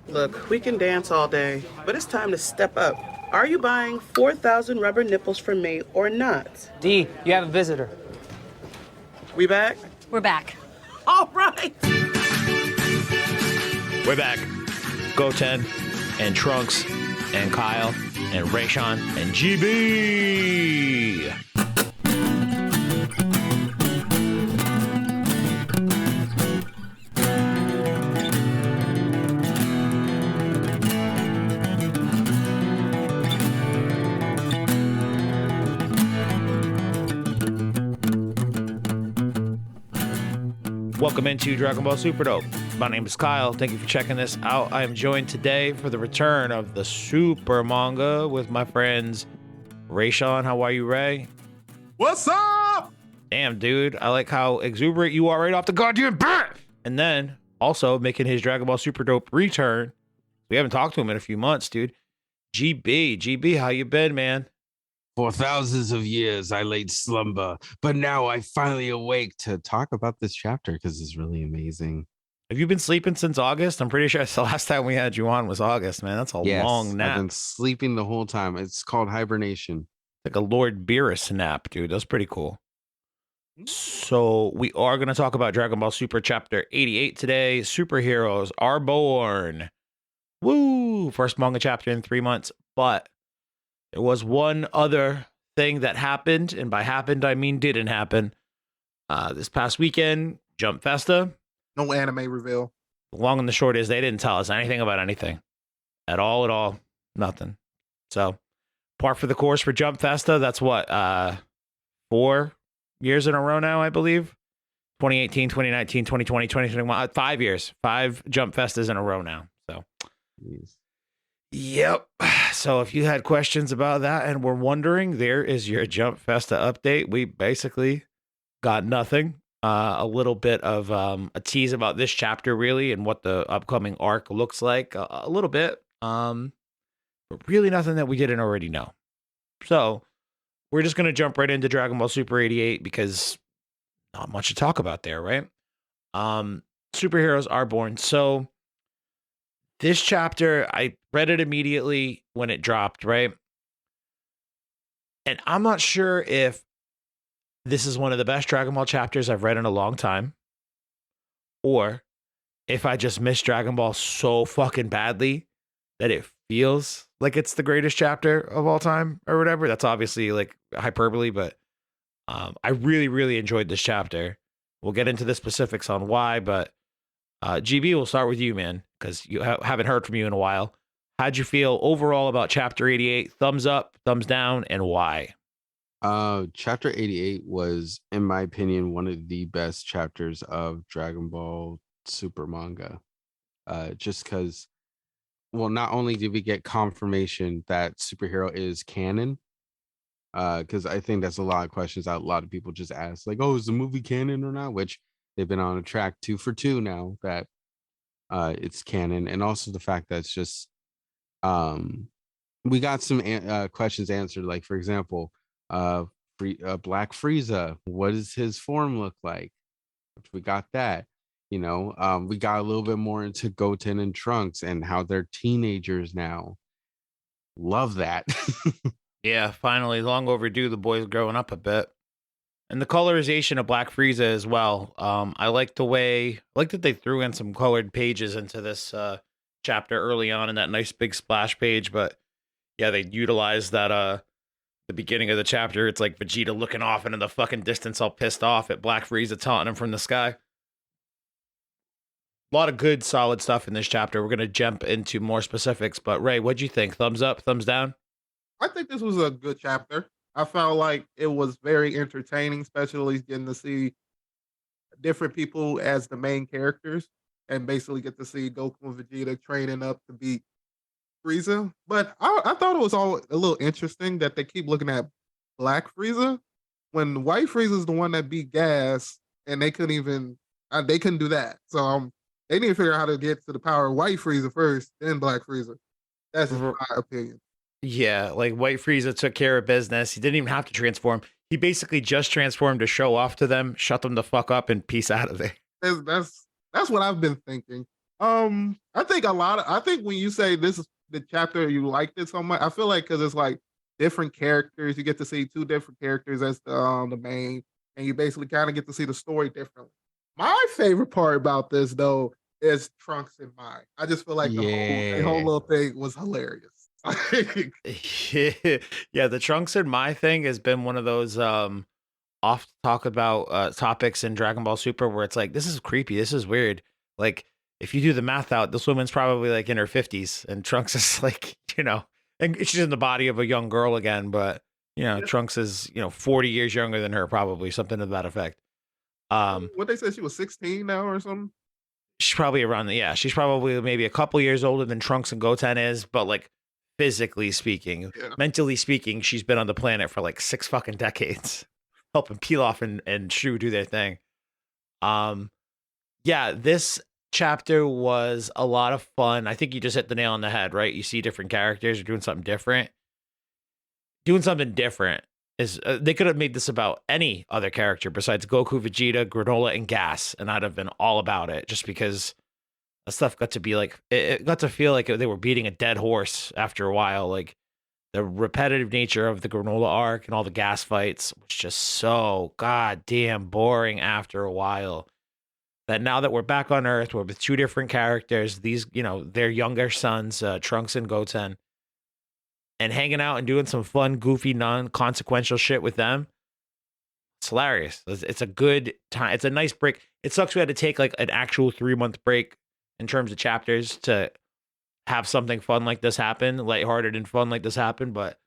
Look, we can dance all day, but it's time to step up. Are you buying 4,000 rubber nipples from me or not? D, you have a visitor. We back? We're back. All right! We're back. Goten and Trunks and Kyle and Raysean and GB. Welcome into Dragon Ball Super Dope. My name is Kyle. Thank you for checking this out. I am joined today for the return of the Super Manga with my friends Raysean. How are you, Ray? What's up? Damn, dude. I like how exuberant you are right off the goddamn bat. And then also making his Dragon Ball Super Dope return. We haven't talked to him in a few months, dude. GB, how you been, man? For thousands of years, I laid slumber, but now I finally awake to talk about this chapter because it's really amazing. Have you been sleeping since August? I'm pretty sure the last time we had you on was August, man. That's a long nap. I've been sleeping the whole time. It's called hibernation. Like a Lord Beerus nap, dude. That's pretty cool. So we are going to talk about Dragon Ball Super Chapter 88 today. Superheroes are born. Woo! First manga chapter in 3 months. But there was one other thing that happened, and by happened, I mean didn't happen. This past weekend, Jump Festa. No anime reveal. The long and the short is they didn't tell us anything about anything. At all. Nothing. So, par for the course for Jump Festa. That's what, 4 years in a row now, I believe. 2018, 2019, 2020, 2021. 5 years. 5 Jump Festas in a row now. So, Jeez. Yep. So if you had questions about that and were wondering, there is your Jump Festa update. We basically got nothing. A little bit of a tease about this chapter, really, and what the upcoming arc looks like. A little bit. But really nothing that we didn't already know. So we're just going to jump right into Dragon Ball Super 88 because not much to talk about there, right? Superheroes are born. So this chapter, I read it immediately when it dropped, right? And I'm not sure if this is one of the best Dragon Ball chapters I've read in a long time, or if I just miss Dragon Ball so fucking badly that it feels like it's the greatest chapter of all time or whatever. That's obviously like hyperbole, but I really, really enjoyed this chapter. We'll get into the specifics on why, but GB, we'll start with you, man, because you haven't heard from you in a while. How'd you feel overall about Chapter 88? Thumbs up, thumbs down, and why? Chapter 88 was, in my opinion, one of the best chapters of Dragon Ball Super Manga. Just because, well, not only did we get confirmation that superhero is canon, because I think that's a lot of questions that a lot of people just ask, like, oh, is the movie canon or not? Which they've been on a track 2 for 2 now that it's canon, and also the fact that it's just we got some questions answered, like for example, Black Frieza, what does his form look like? Which we got that. We got a little bit more into Goten and Trunks and how they're teenagers now. Love that. Yeah, finally, long overdue. The boys growing up a bit. And the colorization of Black Frieza as well. I like that they threw in some colored pages into this chapter early on in that nice big splash page. But yeah, they utilized that the beginning of the chapter. It's like Vegeta looking off into the fucking distance, all pissed off at Black Frieza taunting him from the sky. A lot of good, solid stuff in this chapter. We're gonna jump into more specifics. But Ray, what'd you think? Thumbs up, thumbs down? I think this was a good chapter. I felt like it was very entertaining, especially getting to see different people as the main characters and basically get to see Goku and Vegeta training up to beat Frieza. But I thought it was all a little interesting that they keep looking at Black Frieza when White Frieza is the one that beat Gas, and they couldn't do that. So they need to figure out how to get to the power of White Frieza first, then Black Frieza. That's just my opinion. Yeah, like White Frieza took care of business. He didn't even have to transform. He basically just transformed to show off to them, shut them the fuck up, and peace out of there. That's what I've been thinking. I think I think when you say this is the chapter you liked it so much, I feel like because it's like different characters, you get to see two different characters as the main, and you basically kind of get to see the story differently. My favorite part about this though is Trunks and Mine. I just feel like the whole Yeah. little thing was hilarious. Yeah, the Trunks and my thing has been one of those off talk about topics in Dragon Ball Super where it's like, this is creepy, this is weird. Like, if you do the math out, this woman's probably like in her 50s, and Trunks is like, and she's in the body of a young girl again, but Trunks is 40 years younger than her, probably something to that effect. What they said, she was 16 now or something. She's probably around she's probably maybe a couple years older than Trunks and Goten is, but like physically speaking, mentally speaking, she's been on the planet for like 6 fucking decades, helping Pilaf and Shu do their thing. Yeah, this chapter was a lot of fun. I think you just hit the nail on the head, right? You see different characters are doing something different. Doing something different is they could have made this about any other character besides Goku, Vegeta, Granola, and Gas, and I'd have been all about it, just because that stuff got to be like, it got to feel like they were beating a dead horse after a while. Like, the repetitive nature of the Granola arc and all the Gas fights was just so goddamn boring after a while, that now that we're back on Earth, we're with 2 different characters, these, their younger sons, Trunks and Goten, and hanging out and doing some fun, goofy, non-consequential shit with them. It's hilarious. It's a good time. It's a nice break. It sucks we had to take like an actual 3-month break in terms of chapters to have something fun like this happen, lighthearted and fun like this happen. But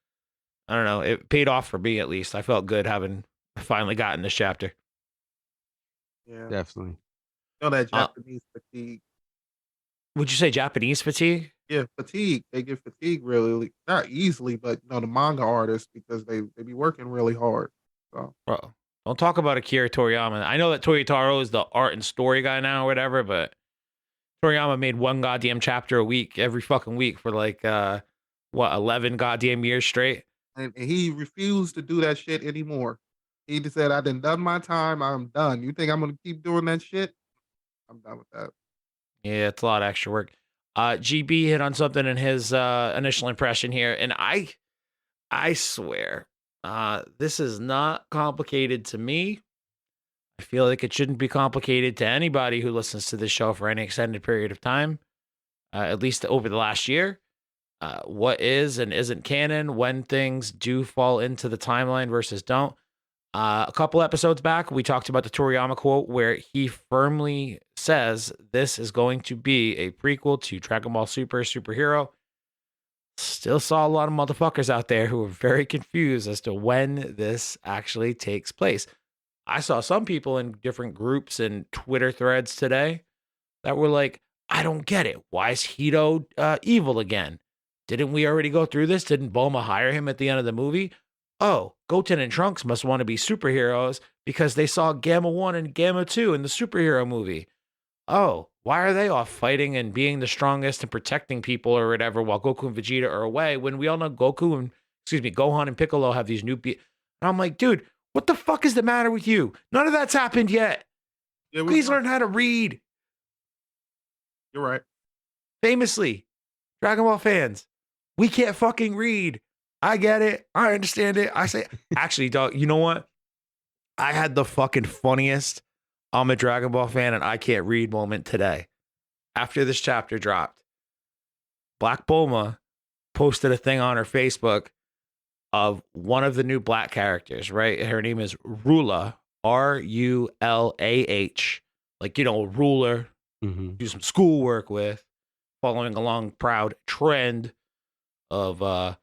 I don't know. It paid off for me, at least. I felt good having finally gotten this chapter. Yeah, Definitely. that Japanese fatigue. Would you say Japanese fatigue? Yeah, fatigue. They get fatigued really, not easily, but the manga artists, because they be working really hard. So, Bro, don't talk about Akira Toriyama. I know that Toyotaro is the art and story guy now or whatever, but Toriyama made 1 goddamn chapter a week, every fucking week for like 11 goddamn years straight. And he refused to do that shit anymore. He just said, "I done my time. I'm done. You think I'm gonna keep doing that shit? I'm done with that." Yeah, it's a lot of extra work. GB hit on something in his initial impression here, and I swear, this is not complicated to me. I feel like it shouldn't be complicated to anybody who listens to this show for any extended period of time, at least over the last year. What is and isn't canon, when things do fall into the timeline versus don't. A couple episodes back, we talked about the Toriyama quote where he firmly says this is going to be a prequel to Dragon Ball Super Superhero. Still saw a lot of motherfuckers out there who were very confused as to when this actually takes place. I saw some people in different groups and Twitter threads today that were like, I don't get it. Why is Hedo evil again? Didn't we already go through this? Didn't Bulma hire him at the end of the movie? Oh, Goten and Trunks must want to be superheroes because they saw Gamma 1 and Gamma 2 in the superhero movie. Oh, why are they off fighting and being the strongest and protecting people or whatever while Goku and Vegeta are away, when we all know Gohan and Piccolo have these new And I'm like, dude, what the fuck is the matter with you? None of that's happened yet. Please learn how to read. You're right. Famously, Dragon Ball fans, we can't fucking read. I get it. I understand it. I say, actually, dog, you know what? I had the fucking funniest I'm a Dragon Ball fan and I can't read moment today. After this chapter dropped, Black Bulma posted a thing on her Facebook of one of the new black characters, right? Her name is Rula, Rulah. Like, ruler, do some schoolwork with, following along proud trend of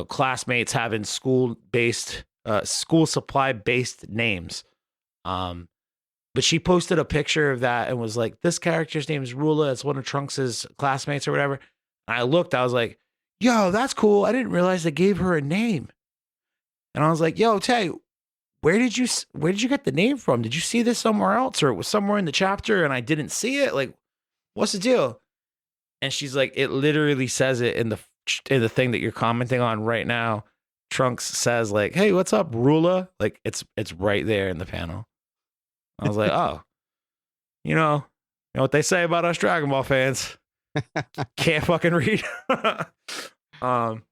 classmates having school supply based names. But she posted a picture of that and was like, this character's name is Rula. It's one of Trunks's classmates or whatever. And I looked, I was like, yo, that's cool. I didn't realize they gave her a name. And I was like, yo, Tay, where did you get the name from? Did you see this somewhere else, or it was somewhere in the chapter and I didn't see it? Like, what's the deal? And she's like, it literally says it in the thing that you're commenting on right now. Trunks says like, hey, what's up, Rula? Like, it's right there in the panel. I was like, oh, You know what they say about us Dragon Ball fans? Can't fucking read. um,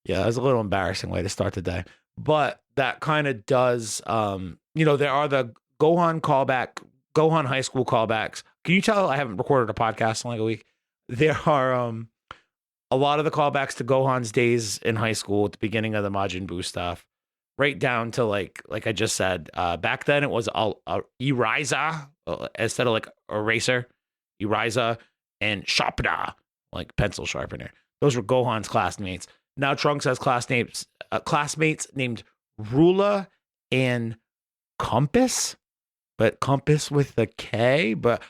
yeah, it was a little embarrassing way to start the day, but that kind of does. There are the Gohan high school callbacks. Can you tell I haven't recorded a podcast in like a week? There are a lot of the callbacks to Gohan's days in high school at the beginning of the Majin Buu stuff, right down to like I just said. Back then it was Eriza instead of like eraser, Eriza and Sharpener, like pencil sharpener. Those were Gohan's classmates. Now Trunks has classmates named Rula and Compass, but Compass with a K. But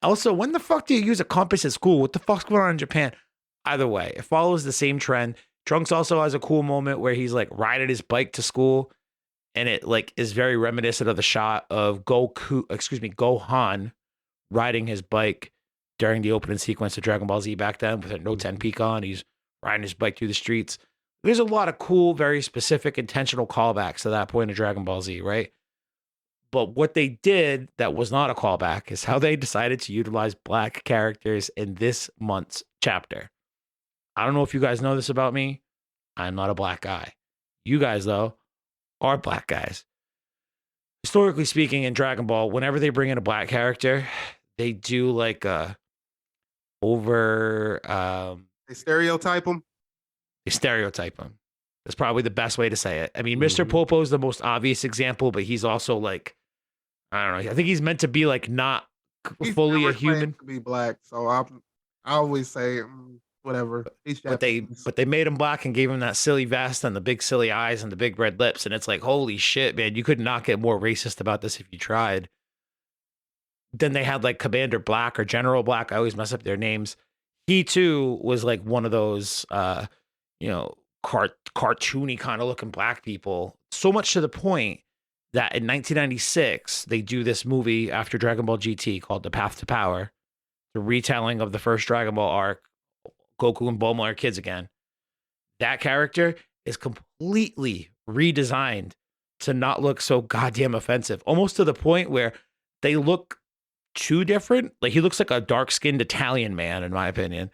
also, when the fuck do you use a compass at school? What the fuck's going on in Japan? Either way, it follows the same trend. Trunks also has a cool moment where he's like riding his bike to school, and it like is very reminiscent of the shot of Gohan riding his bike during the opening sequence of Dragon Ball Z back then with a No 10 peak on. He's riding his bike through the streets. There's a lot of cool, very specific, intentional callbacks to that point of Dragon Ball Z, right? But what they did that was not a callback is how they decided to utilize black characters in this month's chapter. I don't know if you guys know this about me. I'm not a black guy. You guys, though, are black guys. Historically speaking, in Dragon Ball, whenever they bring in a black character, they do like a They stereotype them. They stereotype them. That's probably the best way to say it. I mean, Mr. Popo is the most obvious example, but he's also like, I don't know. I think he's meant to be like not fully a human. To be black, so I always say whatever. But they made him black and gave him that silly vest and the big silly eyes and the big red lips, and it's like, holy shit, man! You could not get more racist about this if you tried. Then they had like Commander Black or General Black. I always mess up their names. He too was like one of those, cartoony kind of looking black people. So much to the point that in 1996 they do this movie after Dragon Ball GT called The Path to Power, the retelling of the first Dragon Ball arc. Goku and Bulma are kids again. That character is completely redesigned to not look so goddamn offensive, almost to the point where they look too different. Like he looks like a dark-skinned Italian man, in my opinion.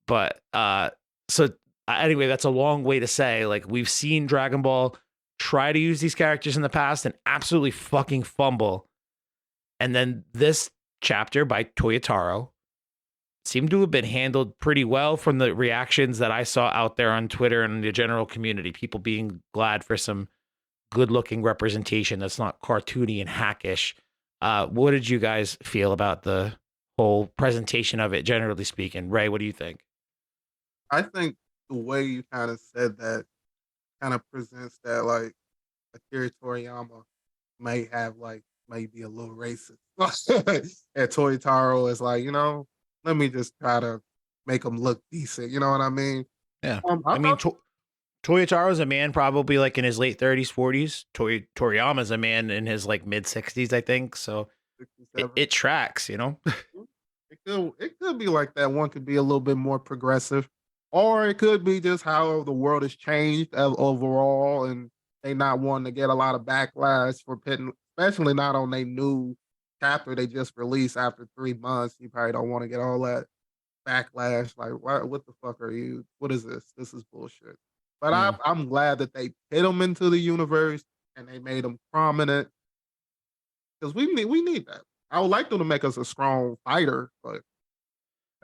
But anyway, that's a long way to say, like, we've seen Dragon Ball try to use these characters in the past and absolutely fucking fumble. And then this chapter by Toyotaro seemed to have been handled pretty well from the reactions that I saw out there on Twitter and the general community. People being glad for some good-looking representation that's not cartoony and hackish. What did you guys feel about the whole presentation of it, generally speaking? Ray, what do you think? I think the way you kind of said that kind of presents that like Akira Toriyama may have like maybe a little racist. And Toyotaro is like, let me just try to make him look decent. You know what I mean? Yeah. Toyotaro's a man probably like in his late 30s, 40s. Toriyama's a man in his like mid 60s, I think. So it tracks, It could be like that. One could be a little bit more progressive, or it could be just how the world has changed overall, and they not wanting to get a lot of backlash for pitting, especially not on their new chapter they just released after 3 months. You probably don't want to get all that backlash. Like, what the fuck are you? What is this? This is bullshit. But I'm glad that they put them into the universe and they made them prominent, because we need that. I would like them to make us a strong fighter, but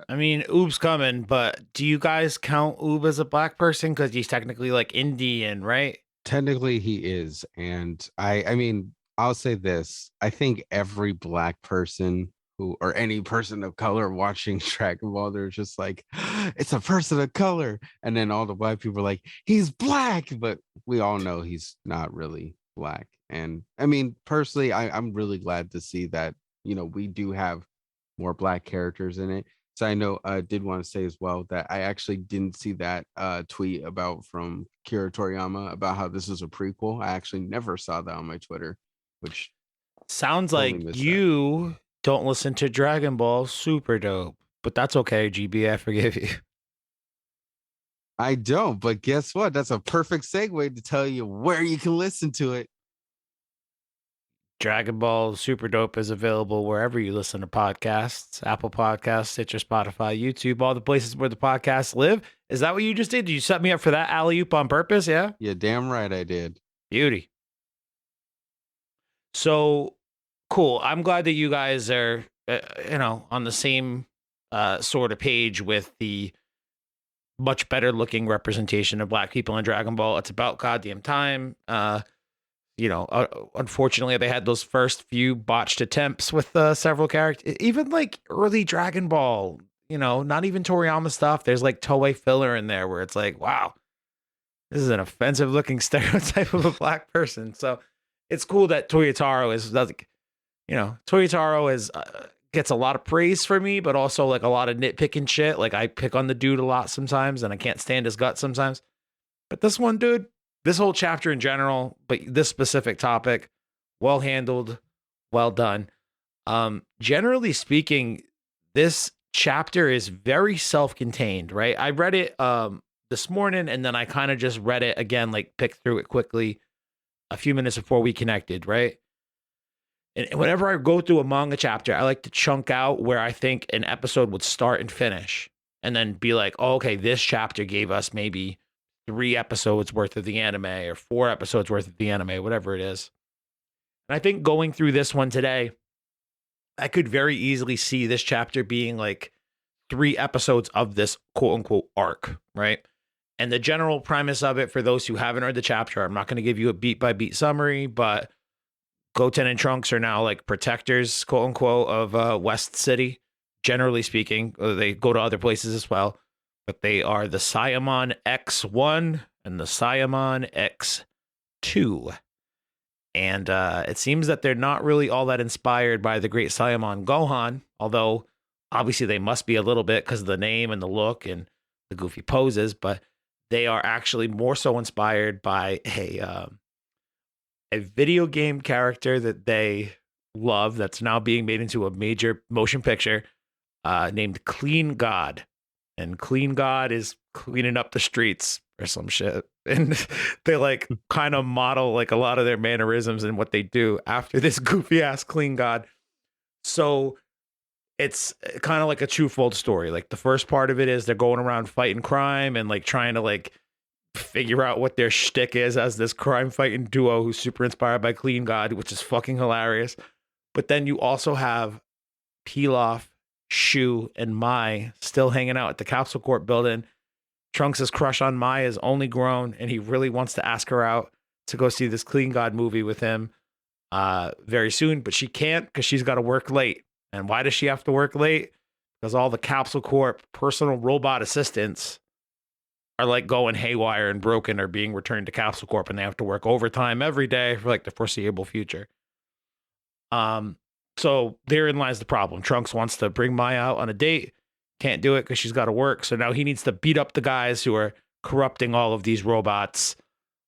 I mean, Oob's coming, but do you guys count Oob as a black person? Because he's technically like Indian, right? Technically he is. And I mean, I'll say this. I think every black person who, or any person of color watching Dragon Ball, they're just like, it's a person of color. And then all the black people are like, he's black. But we all know he's not really black. And I mean, personally, I'm really glad to see that, you know, we do have more black characters in it. So I know I did want to say as well that I actually didn't see that tweet about from Kira Toriyama about how this is a prequel. I actually never saw that on my Twitter, which sounds like you don't listen to Dragon Ball Super Dope, but that's okay, GB. I forgive you. I don't, but guess what? That's a perfect segue to tell you where you can listen to it. Dragon Ball Super Dope is available wherever you listen to podcasts, Apple Podcasts, Stitcher, Spotify, YouTube, all the places where the podcasts live. Is that what you just did? Did you set me up for that alley-oop on purpose? Yeah? Yeah, damn right I did. Beauty. So cool. I'm glad that you guys are, on the same sort of page with the much better looking representation of Black people in Dragon Ball. It's about goddamn time. Unfortunately, they had those first few botched attempts with several characters. Even like early Dragon Ball, not even Toriyama stuff. There's like Toei filler in there where it's like, wow, this is an offensive looking stereotype of a Black person. So it's cool that Toyotaro is like, Toyotaro is gets a lot of praise for me, but also like a lot of nitpicking shit. Like I pick on the dude a lot sometimes, and I can't stand his guts sometimes. But this one, dude, this whole chapter in general, but this specific topic, well handled, well done. Generally speaking, this chapter is very self-contained, right? I read it this morning, and then I kind of just read it again, like picked through it quickly a few minutes before we connected, right? And whenever I go through a manga chapter, I like to chunk out where I think an episode would start and finish, and then be like, oh, okay, this chapter gave us maybe 3 episodes worth of the anime or 4 episodes worth of the anime, whatever it is. And I think going through this one today, I could very easily see this chapter being like 3 episodes of this quote unquote arc, right? And the general premise of it, for those who haven't read the chapter, I'm not going to give you a beat by beat summary, but Goten and Trunks are now like protectors, quote unquote, of West City. Generally speaking, they go to other places as well, but they are the Saiyaman X1 and the Saiyaman X2. And it seems that they're not really all that inspired by the great Saiyaman Gohan, although obviously they must be a little bit because of the name and the look and the goofy poses, but they are actually more so inspired by a video game character that they love that's now being made into a major motion picture named Clean God. And Clean God is cleaning up the streets or some shit. And they like kind of model like a lot of their mannerisms and what they do after this goofy ass Clean God. So it's kind of like a twofold story. Like the first part of it is they're going around fighting crime and like trying to like figure out what their shtick is as this crime fighting duo who's super inspired by Clean God, which is fucking hilarious. But then you also have Pilaf, Shu, and Mai still hanging out at the Capsule Corp building. Trunks' crush on Mai is only grown, and he really wants to ask her out to go see this Clean God movie with him very soon, but she can't because she's got to work late. And why does she have to work late? Because all the Capsule Corp personal robot assistants are like going haywire and broken or being returned to Capsule Corp, and they have to work overtime every day for like the foreseeable future. So therein lies the problem. Trunks wants to bring Mai out on a date, can't do it because she's got to work. So now he needs to beat up the guys who are corrupting all of these robots.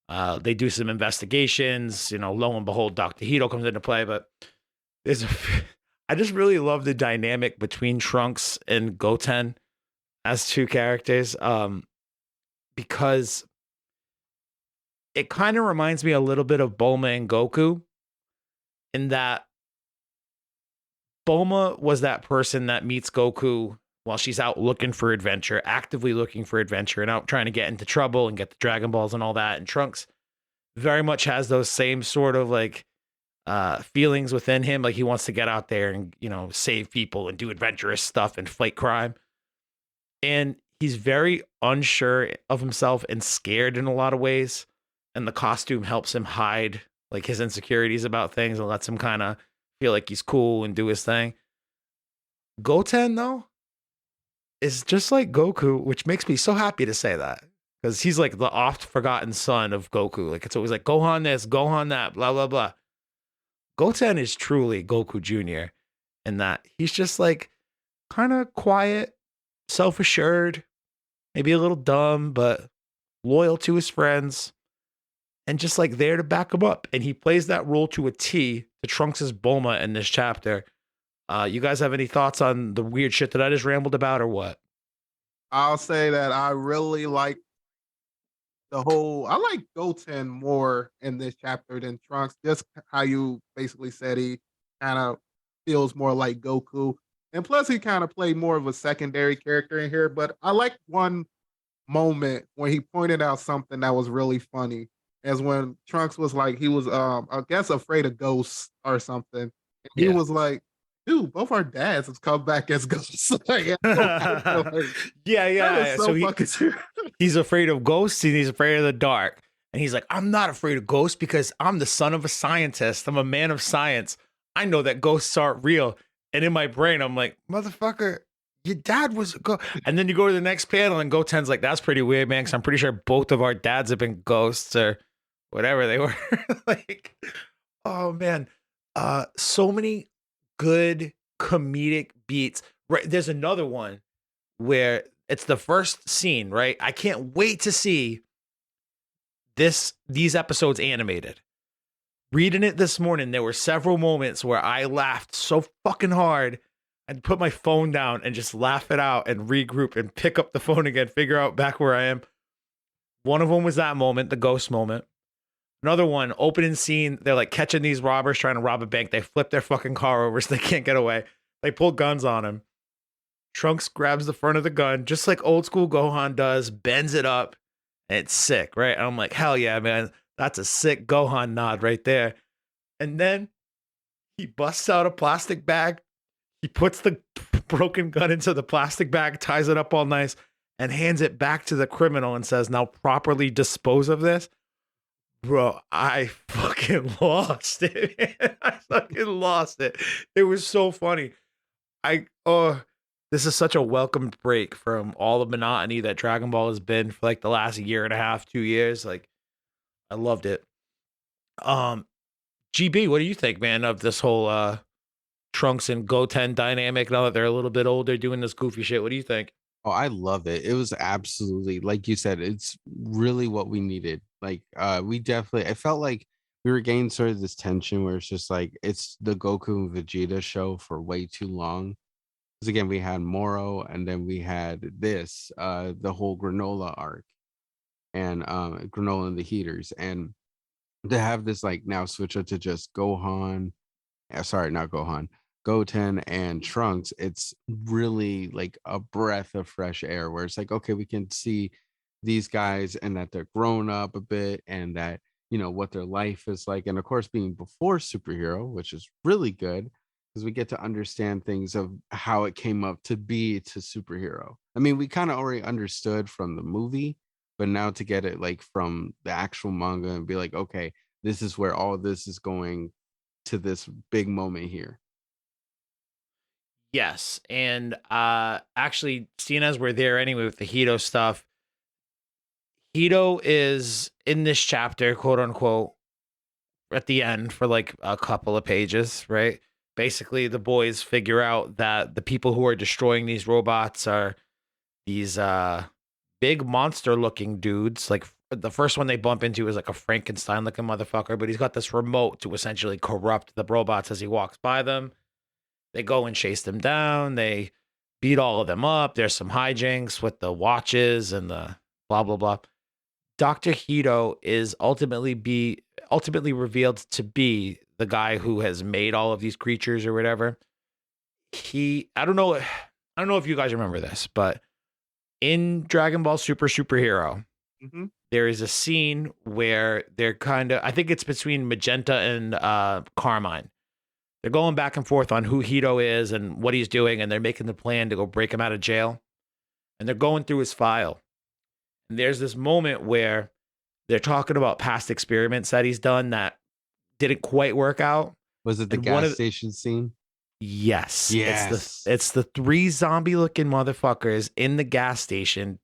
They do some investigations, lo and behold, Dr. Hedo comes into play, but I just really love the dynamic between Trunks and Goten as 2 characters. Because it kind of reminds me a little bit of Bulma and Goku, in that Bulma was that person that meets Goku while she's out looking for adventure, actively looking for adventure, and out trying to get into trouble and get the Dragon Balls and all that. And Trunks very much has those same sort of like feelings within him. Like he wants to get out there and, save people and do adventurous stuff and fight crime. And he's very unsure of himself and scared in a lot of ways. And the costume helps him hide like his insecurities about things and lets him kind of feel like he's cool and do his thing. Goten, though, is just like Goku, which makes me so happy to say that. Because he's like the oft forgotten son of Goku. Like it's always like Gohan this, Gohan that, blah, blah, blah. Goten is truly Goku Jr. in that he's just like kind of quiet, self-assured, maybe a little dumb, but loyal to his friends and just like there to back him up. And he plays that role to a T to Trunks' Bulma in this chapter. You guys have any thoughts on the weird shit that I just rambled about or what? I'll say that I really like the whole. I like Goten more in this chapter than Trunks. Just how you basically said he kind of feels more like Goku, and plus he kind of played more of a secondary character in here. But I like one moment when he pointed out something that was really funny, as when Trunks was like he was I guess afraid of ghosts or something. And he Yeah. was like, dude, both our dads have come back as ghosts. Like, like, Yeah. that is so, So fucking true. he's afraid of ghosts and he's afraid of the dark. And he's like, I'm not afraid of ghosts because I'm the son of a scientist. I'm a man of science. I know that ghosts aren't real. And in my brain, I'm like, motherfucker, your dad was a ghost. And then you go to the next panel and Goten's like, that's pretty weird, man, because I'm pretty sure both of our dads have been ghosts or whatever they were. Like, oh man. So many good comedic beats. Right. There's another one where it's the first scene, right? I can't wait to see these episodes animated. Reading it this morning, there were several moments where I laughed so fucking hard. I'd put my phone down and just laugh it out and regroup and pick up the phone again, figure out back where I am. One of them was that moment, the ghost moment. Another one, opening scene, they're like catching these robbers trying to rob a bank. They flip their fucking car over so they can't get away. They pull guns on him. Trunks grabs the front of the gun, just like old school Gohan does, bends it up, and it's sick, right? And I'm like, hell yeah, man. That's a sick Gohan nod right there. And then he busts out a plastic bag. He puts the broken gun into the plastic bag, ties it up all nice, and hands it back to the criminal and says, now properly dispose of this. Bro, I fucking lost it, man. I fucking lost it. It was so funny. This is such a welcomed break from all the monotony that Dragon Ball has been for like the last year and a half, 2 years. Like, I loved it. GB, what do you think, man, of this whole Trunks and Goten dynamic now that they're a little bit older doing this goofy shit? What do you think? Oh, I love it. It was absolutely, like you said, it's really what we needed. Like, we definitely, I felt like we were getting sort of this tension where it's just like it's the Goku and Vegeta show for way too long. Because again, we had Moro and then we had this, the whole granola arc and granola and the heaters. And to have this like now switch up to just Gohan, sorry, not Gohan, Goten and Trunks, it's really like a breath of fresh air where it's like, okay, we can see these guys and that they're grown up a bit and that, you know, what their life is like. And of course, being before superhero, which is really good because we get to understand things of how it came up to be to superhero. I mean, we kind of already understood from the movie, but now to get it like from the actual manga and be like, okay, this is where all this is going to this big moment here. Yes. And actually, seeing as we're there anyway with the Hedo stuff, Hedo is in this chapter, quote unquote, at the end for like a couple of pages, right? Basically, the boys figure out that the people who are destroying these robots are these big monster looking dudes. Like the first one they bump into is like a Frankenstein looking motherfucker, but he's got this remote to essentially corrupt the robots as he walks by them. They go and chase them down. They beat all of them up. There's some hijinks with the watches and the blah, blah, blah. Dr. Hedo is ultimately revealed to be the guy who has made all of these creatures or whatever. I don't know if you guys remember this, but in Dragon Ball Superhero, there is a scene where they're kind of, I think it's between Magenta and Carmine. They're going back and forth on who Hedo is and what he's doing, and they're making the plan to go break him out of jail. And they're going through his file. And there's this moment where they're talking about past experiments that he's done that didn't quite work out. Was it the gas station scene? Yes. Yes. It's the 3 zombie looking motherfuckers in the gas station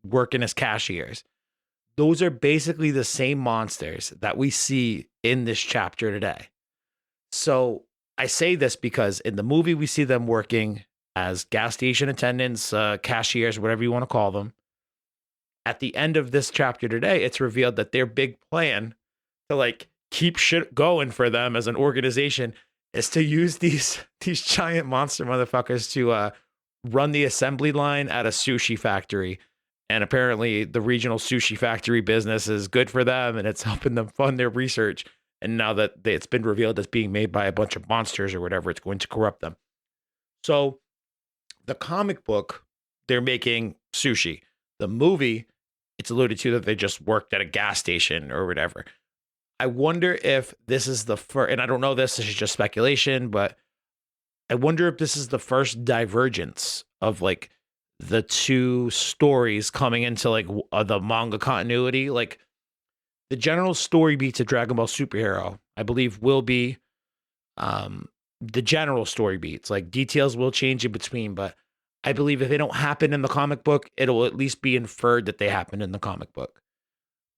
working as cashiers. Those are basically the same monsters that we see in this chapter today. So I say this because in the movie, we see them working as gas station attendants, cashiers, whatever you want to call them. At the end of this chapter today, it's revealed that their big plan to like keep shit going for them as an organization is to use these giant monster motherfuckers to run the assembly line at a sushi factory And apparently the regional sushi factory business is good for them and it's helping them fund their research. And now that it's been revealed as being made by a bunch of monsters or whatever, it's going to corrupt them. So the comic book, they're making sushi. The movie, it's alluded to that they just worked at a gas station or whatever. I wonder if this is the first, and I don't know this is just speculation, but I wonder if this is the first divergence of like the two stories coming into like the manga continuity. Like the general story beats of Dragon Ball Superhero, I believe, will be the general story beats. Like details will change in between, but I believe if they don't happen in the comic book, it'll at least be inferred that they happened in the comic book.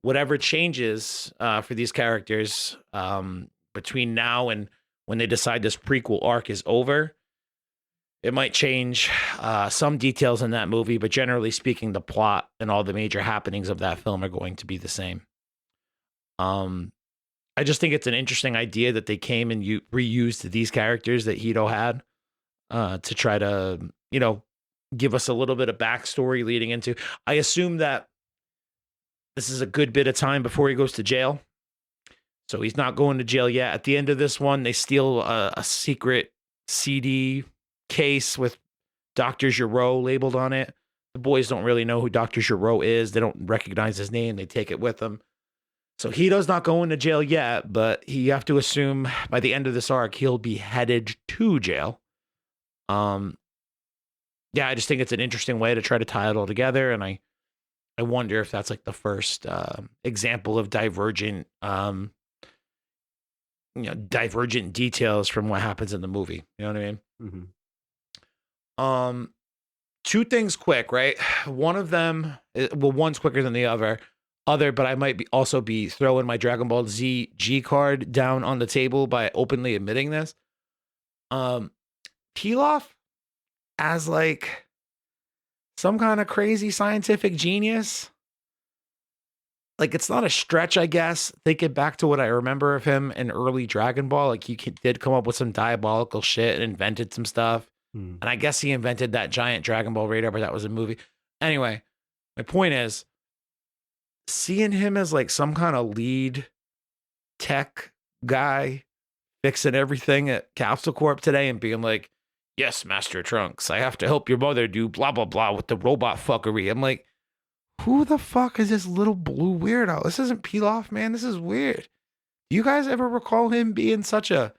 Whatever changes for these characters between now and when they decide this prequel arc is over, it might change some details in that movie, but generally speaking, the plot and all the major happenings of that film are going to be the same. I just think it's an interesting idea that they came and reused these characters that Hedo had to try to, give us a little bit of backstory leading into. I assume that this is a good bit of time before he goes to jail. So he's not going to jail yet. At the end of this one, they steal a secret CD case with Dr. Giro labeled on it. The boys don't really know who Dr. Giro is. They don't recognize his name. They take it with them. So Hedo's not going to jail yet, but you have to assume by the end of this arc, he'll be headed to jail. Yeah, I just think it's an interesting way to try to tie it all together. And I wonder if that's like the first example of divergent details from what happens in the movie. You know what I mean? Mm-hmm. Two things quick, right? One of them, one's quicker than the other, but I might also be throwing my Dragon Ball Z G card down on the table by openly admitting this. Pilaf as like some kind of crazy scientific genius. Like, it's not a stretch, I guess, thinking back to what I remember of him in early Dragon Ball. Like, he did come up with some diabolical shit and invented some stuff. And I guess he invented that giant Dragon Ball radar, but that was a movie. Anyway, my point is, seeing him as like some kind of lead tech guy fixing everything at Capsule Corp today and being like, yes, Master Trunks, I have to help your mother do blah, blah, blah with the robot fuckery. I'm like, who the fuck is this little blue weirdo? This isn't Pilaf, man. This is weird. Do you guys ever recall him being such a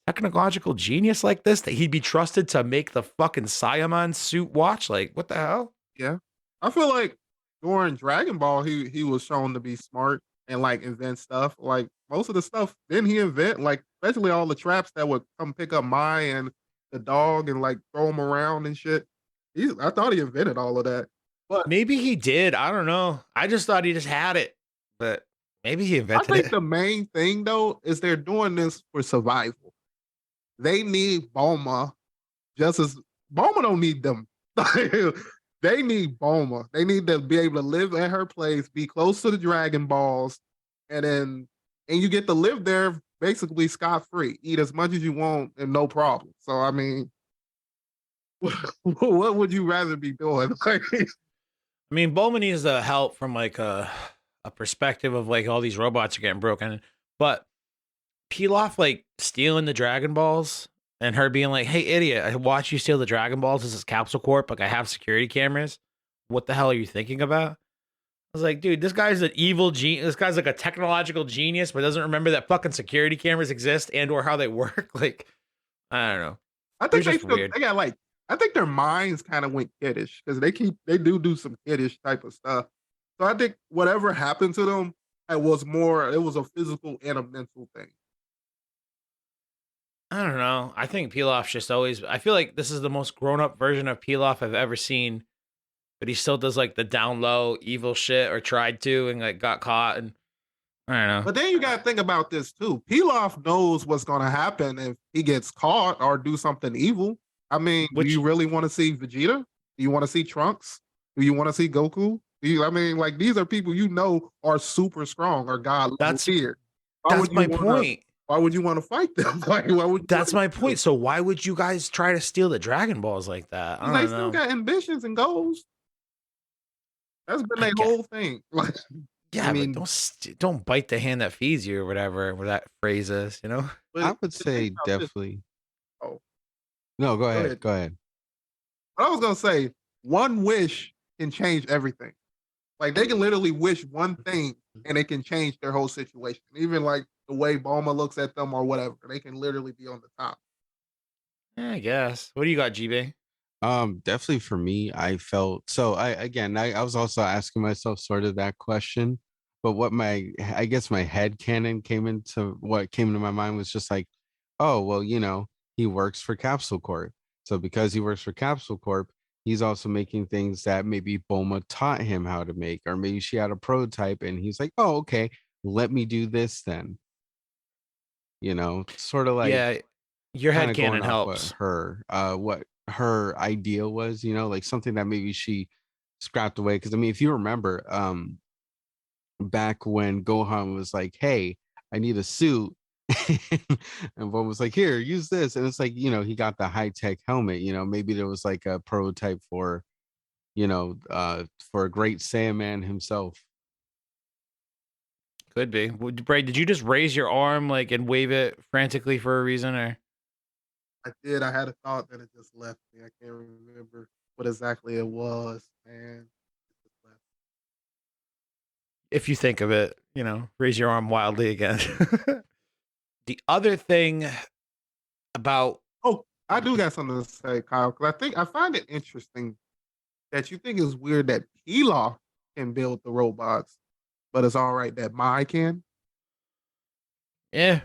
technological genius like this that he'd be trusted to make the fucking Saiyaman suit watch? Like, what the hell? Yeah. I feel like during Dragon Ball, he was shown to be smart and like invent stuff. Like most of the stuff didn't he invent? Like especially all the traps that would come pick up Mai and the dog and like throw him around and shit. I thought he invented all of that. But maybe he did. I don't know. I just thought he just had it. But maybe he invented it. I think the main thing though is they're doing this for survival. They need Bulma just as Bulma don't need them. They need Bulma. They need to be able to live at her place, be close to the Dragon Balls, and you get to live there basically scot-free. Eat as much as you want and no problem. So I mean, what would you rather be doing? I mean, Bulma needs the help from like a perspective of like all these robots are getting broken, but Pilaf like stealing the Dragon Balls and her being like, "Hey, idiot! I watched you steal the Dragon Balls. This is Capsule Corp. Like, I have security cameras. What the hell are you thinking about?" I was like, "Dude, this guy's an evil genius. This guy's like a technological genius, but doesn't remember that fucking security cameers exist and or how they work." Like, I don't know. I think they got like. I think their minds kind of went kiddish because they do some kiddish type of stuff. So I think whatever happened to them, it was a physical and a mental thing. I don't know. I think Pilaf's just always, I feel like this is the most grown-up version of Pilaf I've ever seen, but he still does like the down low evil shit, or tried to, and like got caught, and I don't know. But then you got to think about this too. Pilaf knows what's going to happen if he gets caught or do something evil. I mean, do you really want to see Vegeta? Do you want to see Trunks? Do you want to see Goku? I mean, like, these are people you know are super strong or god level tier. That's my point. Why would you want to fight them? Like, that's my point. So why would you guys try to steal the Dragon Balls like that? I don't know. Still got ambitions and goals. That's been I their get, whole thing. Like, I yeah, but mean, don't bite the hand that feeds you or whatever that phrase is, you know? but I would the thing say about this, definitely. oh, No, go go ahead. ahead. Go ahead. What I was gonna say, one wish can change everything. Like they can literally wish one thing and it can change their whole situation. Even like the way Bulma looks at them or whatever, they can literally be on the top. Yeah, I guess. What do you got, GB? Definitely for me, I felt so I was also asking myself sort of that question, but I guess my head canon what came to my mind was just like, oh, well, he works for Capsule Corp. So because he works for Capsule Corp, he's also making things that maybe Bulma taught him how to make, or maybe she had a prototype and he's like, oh, okay, let me do this then. Sort of like Yeah, your kind head of going canon off helps. what her idea was, like something that maybe she scrapped away. Because I mean, if you remember, back when Gohan was like, hey, I need a suit. And one was like, here, use this. And it's like, he got the high-tech helmet. Maybe there was like a prototype for a great Saiyaman himself. Could be. Bray, did you just raise your arm like and wave it frantically for a reason, or I did. I had a thought that it just left me. I can't remember what exactly it was, man. It just left. if you think of it, raise your arm wildly again. The other thing about Oh, I do got something to say, Kyle, because I find it interesting that you think it's weird that Pilaf can build the robots, but it's all right that Mai can. yeah,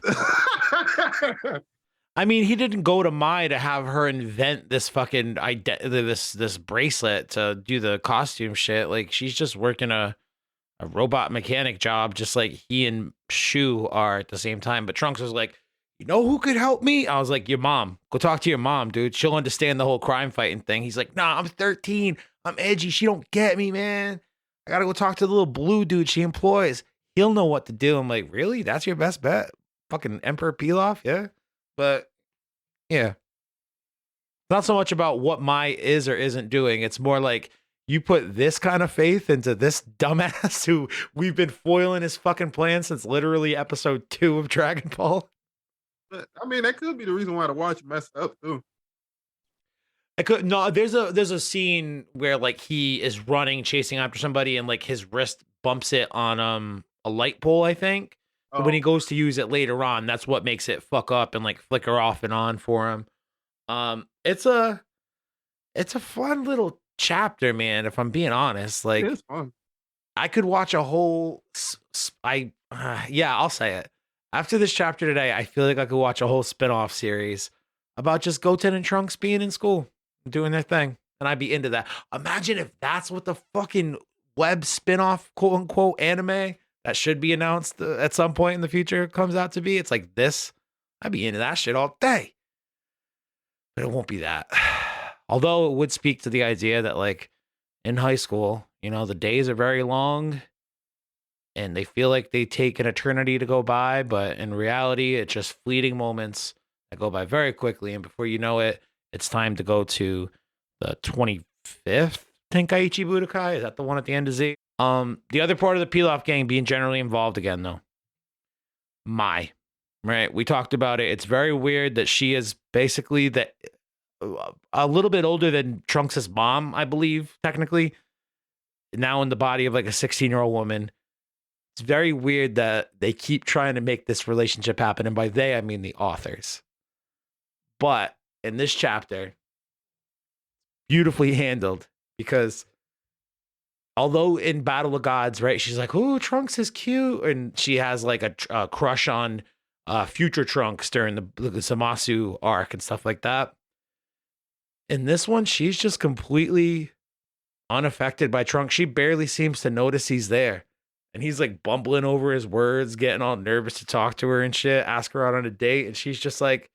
I mean, he didn't go to Mai to have her invent this fucking this bracelet to do the costume shit. Like she's just working a robot mechanic job, just like he and Shu are at the same time. But Trunks was like, you know who could help me? I was like, your mom. Go talk to your mom, dude. She'll understand the whole crime fighting thing. He's like, nah, I'm 13. I'm edgy. She don't get me, man. I gotta go talk to the little blue dude she employs. He'll know what to do. I'm like, really? That's your best bet? Fucking Emperor Pilaf? Yeah. But yeah. Not so much about what Mai is or isn't doing. It's more like you put this kind of faith into this dumbass who we've been foiling his fucking plan since literally episode 2 of Dragon Ball. But I mean, that could be the reason why the watch messed up too. I could no. There's a scene where like he is running, chasing after somebody, and like his wrist bumps it on a light pole, I think. So when Oh, he goes to use it later on, that's what makes it fuck up and like flicker off and on for him. It's a fun little chapter, man. If I'm being honest, it like is fun. I could watch a whole. Yeah, I'll say it. After this chapter today, I feel like I could watch a whole spin-off series about just Goten and Trunks being in school, doing their thing, and I'd be into that. Imagine if that's what the fucking web spin-off, quote unquote, anime that should be announced at some point in the future comes out to be. It's like this. I'd be into that shit all day, but it won't be that. Although it would speak to the idea that, like, in high school, the days are very long and they feel like they take an eternity to go by, but in reality, it's just fleeting moments that go by very quickly. And before you know it, it's time to go to the 25th Tenkaichi Budokai. Is that the one at the end of Z? The other part of the Pilaf gang being generally involved again, though. Mai, right? We talked about it. It's very weird that she is basically a little bit older than Trunks' mom, I believe, technically. Now in the body of like a 16-year-old woman. It's very weird that they keep trying to make this relationship happen. And by they, I mean the authors. But in this chapter, beautifully handled because although in Battle of Gods, right, she's like, oh, Trunks is cute. And she has like a crush on future Trunks during the Zamasu arc and stuff like that. In this one, she's just completely unaffected by Trunks. She barely seems to notice he's there. And he's like bumbling over his words, getting all nervous to talk to her and shit, ask her out on a date. And she's just like,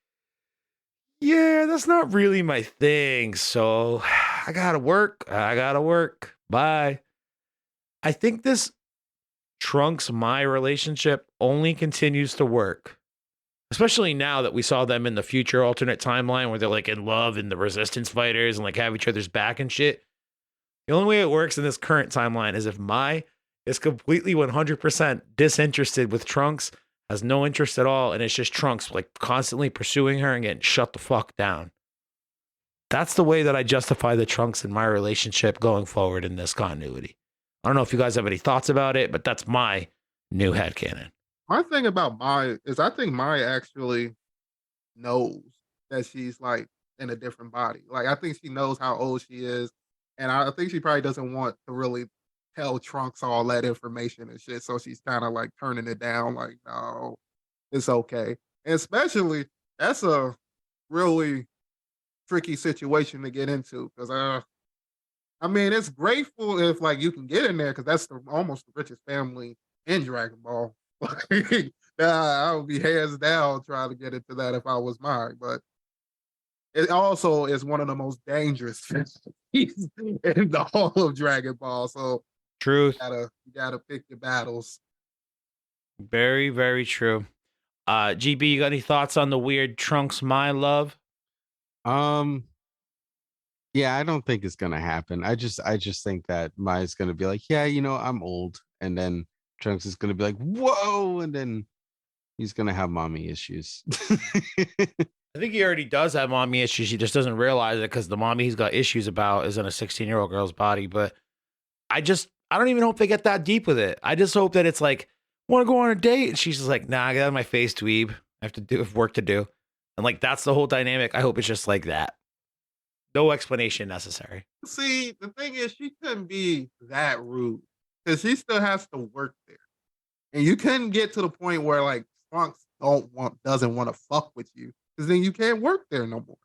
yeah, that's not really my thing. So I gotta work. Bye. I think this Trunks Mai relationship only continues to work. Especially now that we saw them in the future alternate timeline where they're like in love and the resistance fighters and like have each other's back and shit. The only way it works in this current timeline is if Mai is completely 100% disinterested with Trunks, has no interest at all, and it's just Trunks like constantly pursuing her and getting shut the fuck down. That's the way that I justify the Trunks and my relationship going forward in this continuity. I don't know if you guys have any thoughts about it, but that's my new headcanon. My thing about Mai is I think Mai actually knows that she's like in a different body. Like I think she knows how old she is, and I think she probably doesn't want to really tell Trunks all that information and shit. So she's kind of like turning it down. Like, no, it's okay. And especially that's a really tricky situation to get into because I mean it's grateful if like you can get in there because that's almost the richest family in Dragon Ball. Like, I would be hands down trying to get into that if I was mine, but it also is one of the most dangerous families in the whole of Dragon Ball. So Truth. you gotta pick your battles. Very, very true. GB, you got any thoughts on the weird Trunks My love? Yeah, I don't think it's gonna happen. I just think that Maya's gonna be like, yeah, I'm old, and then Trunks is gonna be like, whoa, and then he's gonna have mommy issues. I think he already does have mommy issues. He just doesn't realize it because the mommy he's got issues about is in a 16-year-old girl's body. But I don't even hope they get that deep with it. I just hope that it's like, want to go on a date? And she's just like, nah, get out of my face, dweeb. I have work to do. And like, that's the whole dynamic. I hope it's just like that. No explanation necessary. See, the thing is, she couldn't be that rude because she still has to work there, and you couldn't get to the point where like Trunks doesn't want to fuck with you because then you can't work there no more.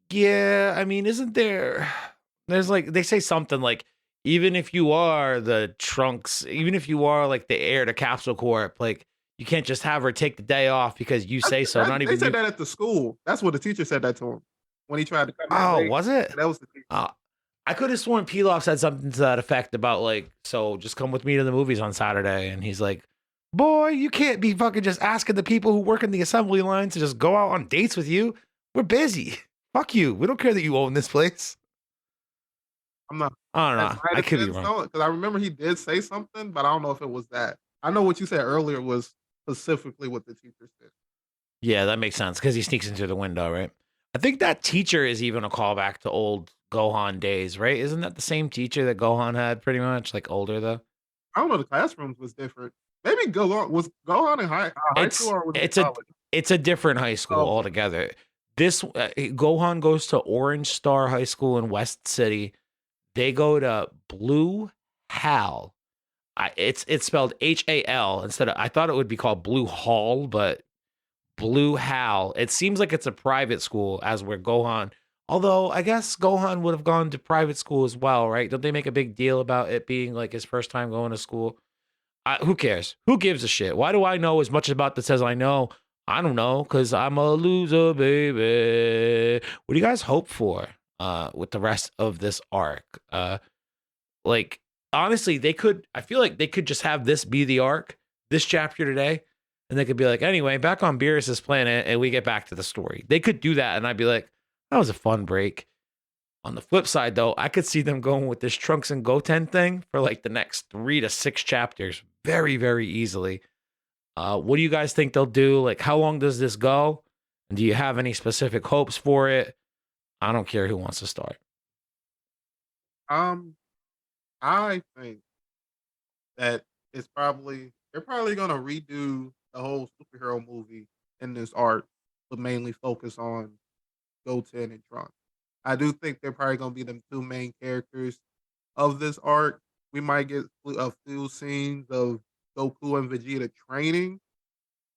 Yeah, I mean, there's like, they say something like, even if you are the Trunks, even if you are like the heir to Capsule Corp, like you can't just have her take the day off because you say so. They said that at the school. That's what the teacher said that to him when he tried to come. Oh, was it? That was the teacher. I could have sworn Pilaf said something to that effect about like, so just come with me to the movies on Saturday. And he's like, boy, you can't be fucking just asking the people who work in the assembly line to just go out on dates with you. We're busy. Fuck you. We don't care that you own this place. I'm not. I don't know. I could be wrong. Because I remember he did say something, but I don't know if it was that. I know what you said earlier was specifically what the teacher said. Yeah, that makes sense because he sneaks into the window, right? I think that teacher is even a callback to old Gohan days, right? Isn't that the same teacher that Gohan had pretty much, like older though? I don't know. The classrooms was different. Maybe Gohan in high school or was it college? It's a different high school altogether. This Gohan goes to Orange Star High School in West City. They go to Blue Hal. It's spelled HAL instead of, I thought it would be called Blue Hall, but Blue Hal. It seems like it's a private school as where Gohan, although I guess Gohan would have gone to private school as well, right? Don't they make a big deal about it being like his first time going to school? Who cares? Who gives a shit? Why do I know as much about this as I know? I don't know, because I'm a loser, baby. What do you guys hope for with the rest of this arc? Like, honestly, I feel like they could just have this be the arc, this chapter today, and they could be like, anyway, back on Beerus' planet, and we get back to the story. They could do that, and I'd be like, that was a fun break. On the flip side, though, I could see them going with this Trunks and Goten thing for like the next 3 to 6 chapters very, very easily. What do you guys think they'll do? Like, how long does this go? And do you have any specific hopes for it? I don't care who wants to start. I think that they're probably gonna redo the whole superhero movie in this arc, but mainly focus on Goten and Trunks. I do think they're probably gonna be the 2 main characters of this arc. We might get a few scenes of Goku and Vegeta training,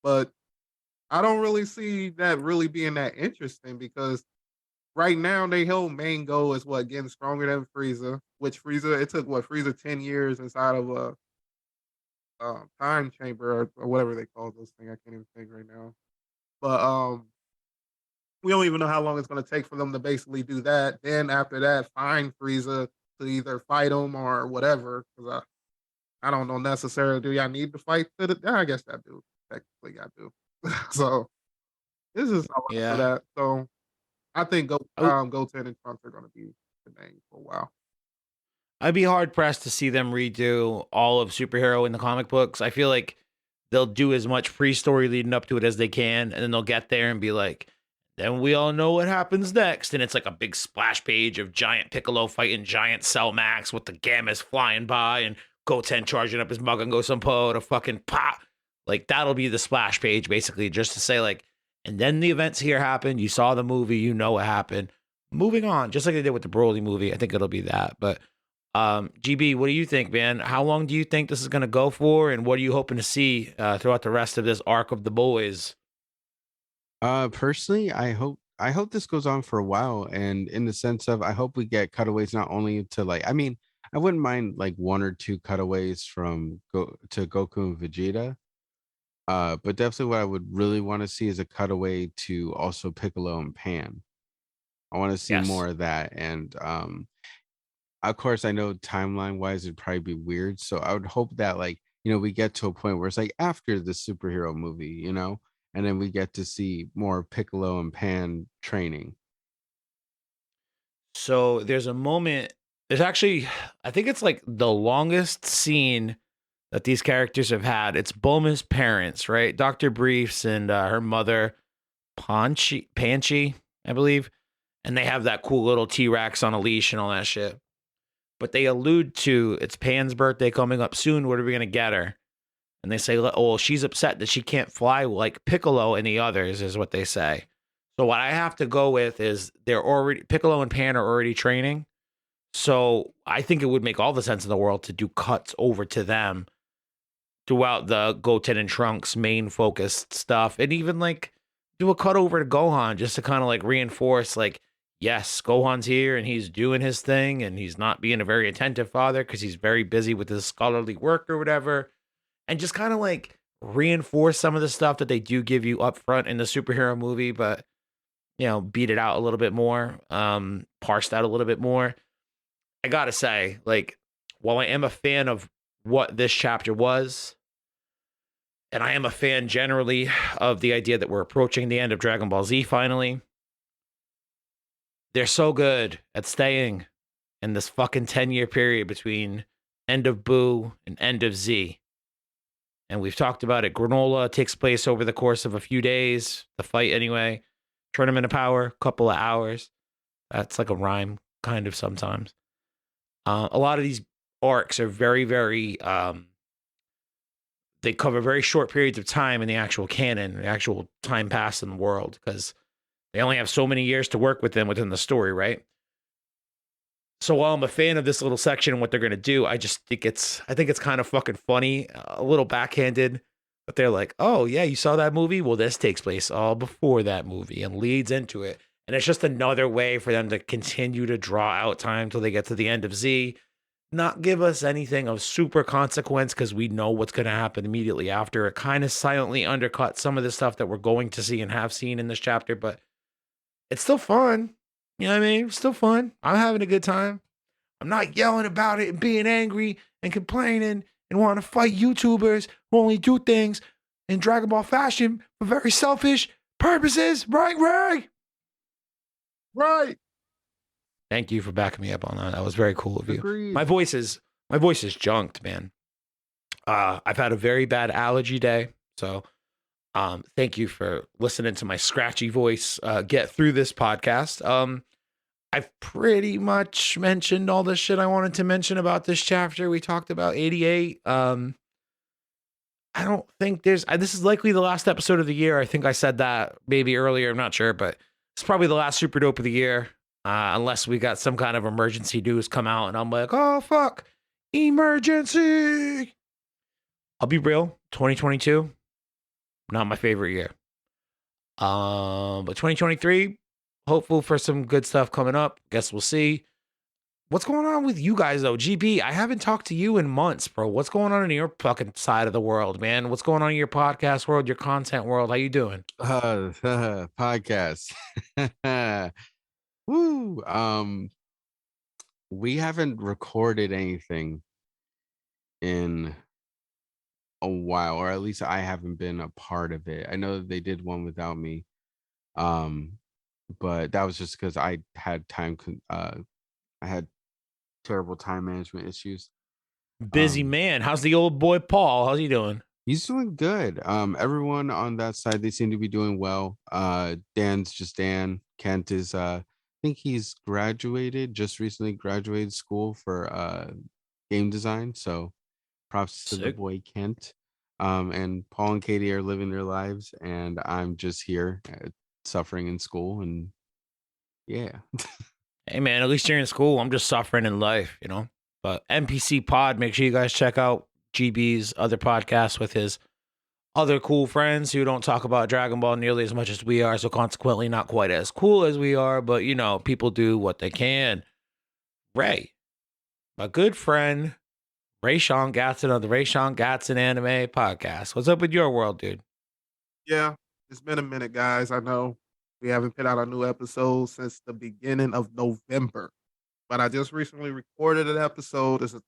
but I don't really see that really being that interesting because right now their whole main goal is getting stronger than Frieza, which it took Frieza 10 years inside of a time chamber or whatever they call those things. I can't even think right now. But we don't even know how long it's going to take for them to basically do that. Then after that, find Frieza to either fight him or whatever. Because I don't know necessarily. Do y'all need to fight? I guess I do. Technically, I do. So this is for that. So I think Goten and Trunks are going to be the name for a while. I'd be hard pressed to see them redo all of superhero in the comic books. I feel like they'll do as much pre-story leading up to it as they can, and then they'll get there and be like, then we all know what happens next. And it's like a big splash page of giant Piccolo fighting giant Cell Max with the Gammas flying by and Goten charging up his Magungo Sampo to fucking pop. Like, that'll be the splash page, basically, just to say, like, and then the events here happen. You saw the movie, you know what happened. Moving on, just like they did with the Broly movie. I think it'll be that. But GB, what do you think, man? How long do you think this is going to go for? And what are you hoping to see throughout the rest of this arc of the boys? Personally, I hope this goes on for a while, and in the sense of I hope we get cutaways not only to like, I mean, I wouldn't mind like one or two cutaways from Goku and Vegeta. But definitely what I would really want to see is a cutaway to also Piccolo and Pan. I want to see Yes. more of that. And of course I know timeline wise it'd probably be weird. So I would hope that like, we get to a point where it's like after the superhero movie, and then we get to see more Piccolo and Pan training. So there's a moment, there's actually, I think it's like the longest scene that these characters have had. It's Bulma's parents, right? Dr. Briefs and her mother, Panchi, I believe. And they have that cool little T-Rex on a leash and all that shit. But they allude to it's Pan's birthday coming up soon. What are we going to get her? And they say, oh, she's upset that she can't fly like Piccolo and the others, is what they say. So what I have to go with is Piccolo and Pan are already training. So I think it would make all the sense in the world to do cuts over to them throughout the Goten and Trunks main focused stuff. And even like do a cut over to Gohan just to kind of like reinforce like, yes, Gohan's here and he's doing his thing and he's not being a very attentive father because he's very busy with his scholarly work or whatever. And just kind of like reinforce some of the stuff that they do give you up front in the superhero movie, but beat it out a little bit more, parsed out a little bit more. I gotta say, like, while I am a fan of what this chapter was, and I am a fan generally of the idea that we're approaching the end of Dragon Ball Z finally, they're so good at staying in this fucking 10-year period between end of Boo and end of Z. And we've talked about it. Granola takes place over the course of a few days, the fight anyway. Tournament of Power, couple of hours. That's like a rhyme, kind of sometimes. A lot of these arcs are very, very, they cover very short periods of time in the actual canon, the actual time passed in the world, because they only have so many years to work with them within the story, right? So while I'm a fan of this little section and what they're going to do, I think it's kind of fucking funny, a little backhanded, but they're like, oh yeah, you saw that movie? Well, this takes place all before that movie and leads into it. And it's just another way for them to continue to draw out time till they get to the end of Z, not give us anything of super consequence because we know what's going to happen immediately after. It kind of silently undercuts some of the stuff that we're going to see and have seen in this chapter, but it's still fun. You know what I mean? It's still fun. I'm having a good time. I'm not yelling about it and being angry and complaining and wanting to fight YouTubers who only do things in Dragon Ball fashion for very selfish purposes. Right, Ray? Right. Thank you for backing me up on that. That was very cool of you. Agreed. My voice is junked, man. I've had a very bad allergy day, so thank you for listening to my scratchy voice get through this podcast. I've pretty much mentioned all the shit I wanted to mention about this chapter. We talked about 88. I don't think this is likely the last episode of the year. I think I said that maybe earlier. I'm not sure, but it's probably the last Super Dope of the year. Unless we got some kind of emergency news come out and I'm like, oh, fuck, emergency. I'll be real, 2022, not my favorite year. But 2023, hopeful for some good stuff coming up. Guess we'll see. What's going on with you guys, though? GB, I haven't talked to you in months, bro. What's going on in your fucking side of the world, man? What's going on in your podcast world, your content world? How you doing? Podcast. Woo. We haven't recorded anything in a while, or at least I haven't been a part of it. I know that they did one without me. But that was just because I had time I had terrible time management issues. Busy man. How's the old boy Paul? How's he doing? He's doing good. Everyone on that side, they seem to be doing well. Dan's just Dan. Kent is I think he's just recently graduated school for game design. So props to the Sick. boy Kent. And Paul and Katie are living their lives, and I'm just here suffering in school. And yeah. Hey man, at least you're in school. I'm just suffering in life, you know. But NPC Pod, make sure you guys check out GB's other podcasts with his other cool friends who don't talk about Dragon Ball nearly as much as we are, so consequently not quite as cool as we are, but you know, people do what they can. Ray, my good friend, Raysean Gatson of the Raysean Gatson Anime Podcast. What's up with your world, dude? Yeah, it's been a minute, guys. I know we haven't put out a new episode since the beginning of November, but I just recently recorded an episode. It's a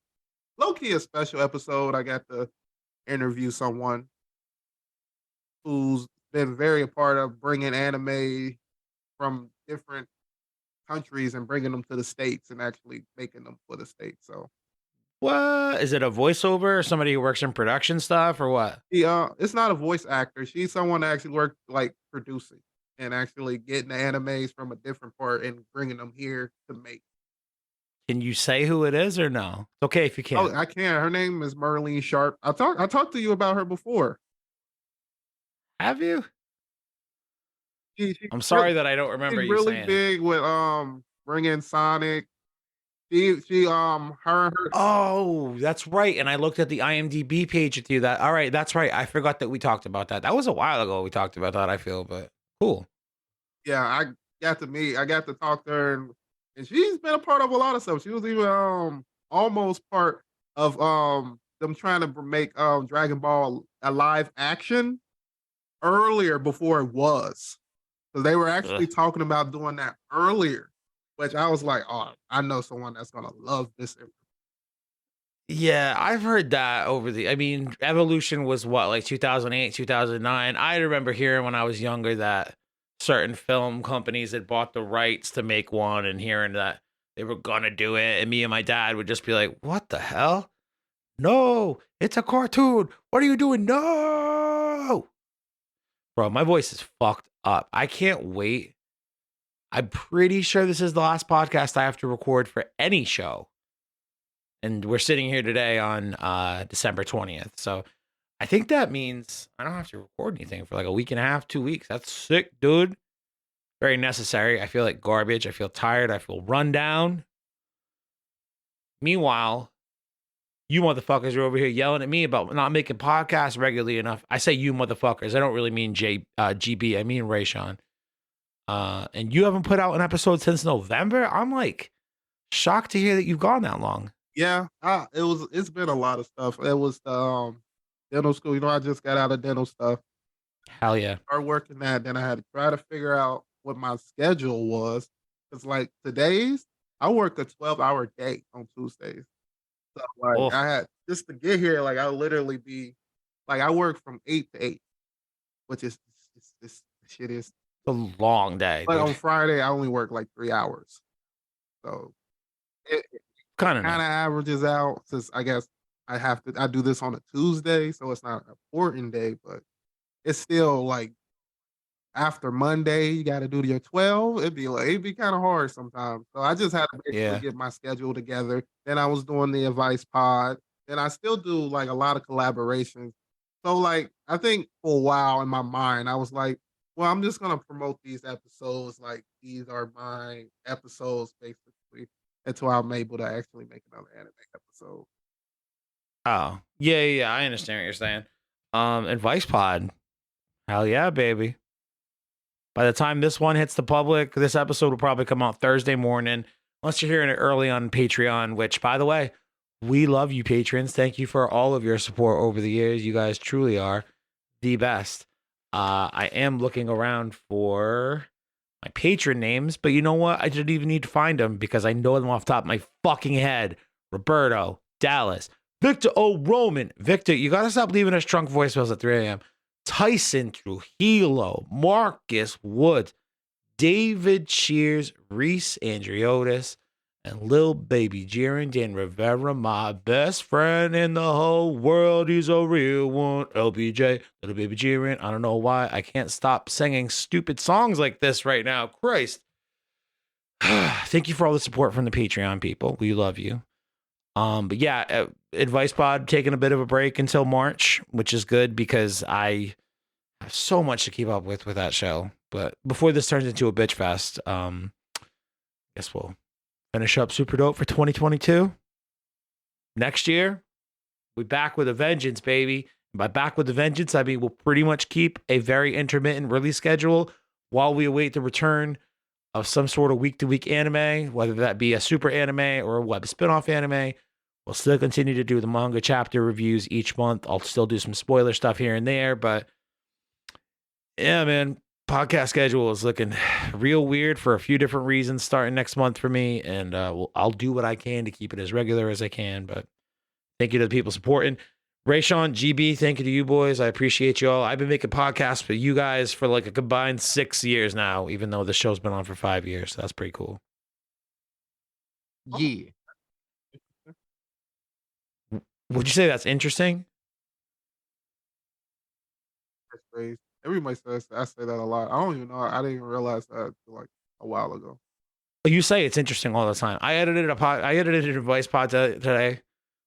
low-key a special episode. I got to interview someone who's been very a part of bringing anime from different countries and bringing them to the States and actually making them for the States. So What? Is it a voiceover or somebody who works in production stuff or what? it's not a voice actor. She's someone that actually worked like producing and actually getting the animes from a different part and bringing them here to make. Can you say who it is or no? It's okay if you Oh, can't. I can. Her name is Merlene Sharp. I talked to you about her before. Have you? She I'm sorry that I don't remember she's you really saying it. big with bringing Sonic. Her and her. Oh, that's right. And I looked at the IMDb page with you. All right, that's right. I forgot that we talked about that. That was a while ago we talked about that, I feel, but cool. Yeah, I got to talk to her, and she's been a part of a lot of stuff. She was even almost part of them trying to make Dragon Ball a live action earlier before it was. So they were actually talking about doing that earlier, which I was like, oh, I know someone that's gonna love this. Yeah, I've heard that I mean, Evolution was what, like 2008, 2009. I remember hearing when I was younger that certain film companies had bought the rights to make one and hearing that they were gonna do it. And me and my dad would just be like, what the hell? No, it's a cartoon. What are you doing? No. Bro, my voice is fucked up. I can't wait. I'm pretty sure this is the last podcast I have to record for any show. And we're sitting here today on December 20th. So I think that means I don't have to record anything for like a week and a half, 2 weeks. That's sick, dude. Very necessary. I feel like garbage. I feel tired. I feel run down. Meanwhile, you motherfuckers are over here yelling at me about not making podcasts regularly enough. I say you motherfuckers. I don't really mean GB. I mean Raysean. And you haven't put out an episode since November? I'm like shocked to hear that you've gone that long. Yeah, it's been a lot of stuff. It was the dental school. You know, I just got out of dental stuff. Hell yeah. Started working that. Then I had to try to figure out what my schedule was. It's like today's I work a 12-hour day on Tuesdays. So like I had just to get here, like I literally be like I work from 8 to 8, which is this shit is a long day. But on Friday I only work like 3 hours. So it kind of averages out since I guess I do this on a Tuesday, so it's not an important day, but it's still like after Monday, you got to do your 12. It'd be kind of hard sometimes. So I just had to basically get my schedule together. Then I was doing the advice pod. Then I still do like a lot of collaborations. So like I think for a while in my mind, I was like, well, I'm just gonna promote these episodes. Like these are my episodes, basically, until I'm able to actually make another anime episode. Oh yeah, I understand what you're saying. Advice pod, hell yeah, baby. By the time this one hits the public, this episode will probably come out Thursday morning. Unless you're hearing it early on Patreon, which, by the way, we love you, patrons. Thank you for all of your support over the years. You guys truly are the best. I am looking around for my patron names, but you know what? I didn't even need to find them because I know them off the top of my fucking head. Roberto, Dallas, Victor O. Roman. Victor, you got to stop leaving us drunk voicemails at 3 a.m. Tyson Trujillo, Marcus Woods, David Shears, Reese Andriotis, and Lil Baby Jiren Dan Rivera, my best friend in the whole world. He's a real one. LBJ, Little Baby Jiren. I don't know why I can't stop singing stupid songs like this right now. Christ. Thank you for all the support from the Patreon people. We love you. But yeah, Advice Pod taking a bit of a break until March, which is good because I have so much to keep up with that show. But before this turns into a bitch fest, guess we'll finish up Super Dope for 2022. Next year, we back with a vengeance, baby. And by back with a vengeance, I mean we'll pretty much keep a very intermittent release schedule while we await the return of some sort of week-to-week anime, whether that be a super anime or a web spinoff anime. We'll still continue to do the manga chapter reviews each month. I'll still do some spoiler stuff here and there, but yeah, man, podcast schedule is looking real weird for a few different reasons starting next month for me, and I'll do what I can to keep it as regular as I can, but thank you to the people supporting. Raysean, GB, thank you to you boys. I appreciate you all. I've been making podcasts with you guys for like a combined 6 years now, even though the show's been on for 5 years. So that's pretty cool. Yeah. Would you say that's interesting? That's crazy. Everybody says that. I say that a lot. I don't even know. I didn't even realize that till like a while ago. You say it's interesting all the time. I edited an advice pod today.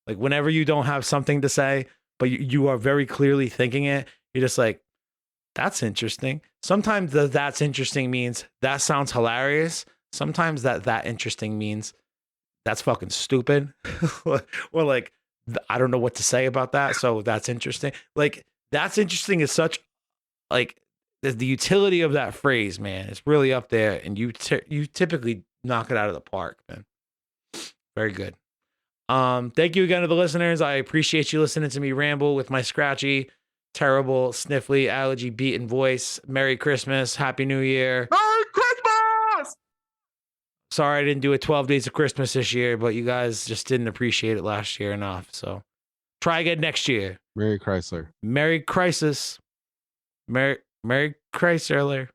Like whenever you don't have something to say, but you are very clearly thinking it, you're just like, that's interesting. Sometimes that's interesting means that sounds hilarious. Sometimes that interesting means that's fucking stupid. Or like, I don't know what to say about that. So that's interesting. Like that's interesting is such like the utility of that phrase, man. It's really up there, and you typically knock it out of the park, man. Very good. Thank you again to the listeners. I appreciate you listening to me ramble with my scratchy, terrible, sniffly, allergy beaten voice. Merry Christmas, Happy New Year. Merry Christmas! Sorry I didn't do it 12 Days of Christmas this year, but you guys just didn't appreciate it last year enough. So try again next year. Merry Chrysler. Merry Crisis. Merry Chrysler.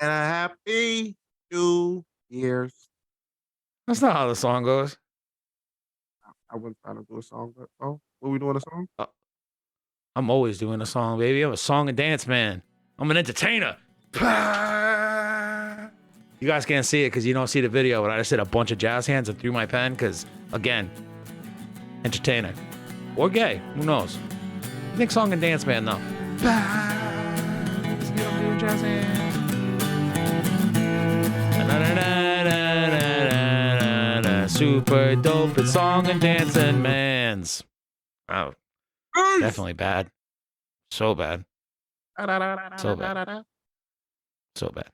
And a happy New Year's. That's not how the song goes. I wasn't trying to do a song, but oh, what we doing a song? I'm always doing a song, baby. I'm a song and dance man. I'm an entertainer. You guys can't see it because you don't see the video, but I just did a bunch of jazz hands and threw my pen because, again, entertainer. Or gay. Who knows? I think song and dance man, though. See what I'm doing, jazz hands. Super dope and song and dancing mans. Oh, definitely bad. So bad. So bad. So bad.